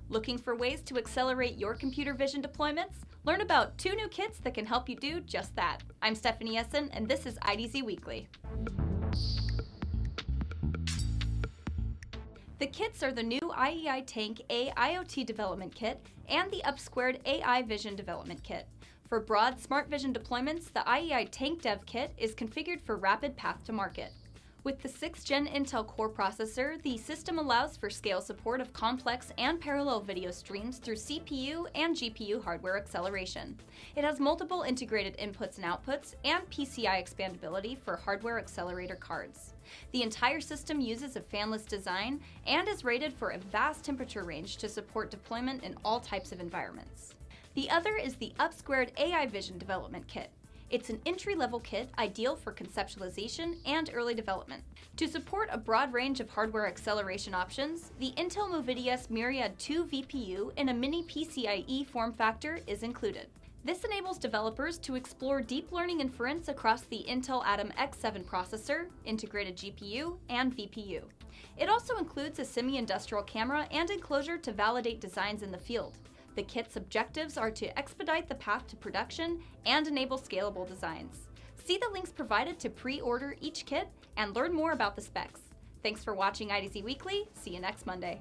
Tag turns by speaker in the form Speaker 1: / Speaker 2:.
Speaker 1: Looking for ways to accelerate your computer vision deployments? Learn about 2 new kits that can help you do just that. I'm Stephanie Essen, and this is IDZ Weekly. The kits are the new IEI Tank AIoT Development Kit and the Up2 AI Vision Development Kit. For broad smart vision deployments, the IEI Tank Dev Kit is configured for rapid path to market. With the 6th Gen Intel Core processor, the system allows for scale support of complex and parallel video streams through CPU and GPU hardware acceleration. It has multiple integrated inputs and outputs and PCI expandability for hardware accelerator cards. The entire system uses a fanless design and is rated for a vast temperature range to support deployment in all types of environments. The other is the Up2 AI Vision Development Kit. It's an entry-level kit ideal for conceptualization and early development. To support a broad range of hardware acceleration options, the Intel Movidius Myriad 2 VPU in a mini PCIe form factor is included. This enables developers to explore deep learning inference across the Intel Atom X7 processor, integrated GPU, and VPU. It also includes a semi-industrial camera and enclosure to validate designs in the field. The kit's objectives are to expedite the path to production and enable scalable designs. See the links provided to pre-order each kit and learn more about the specs. Thanks for watching IDZ Weekly. See you next Monday.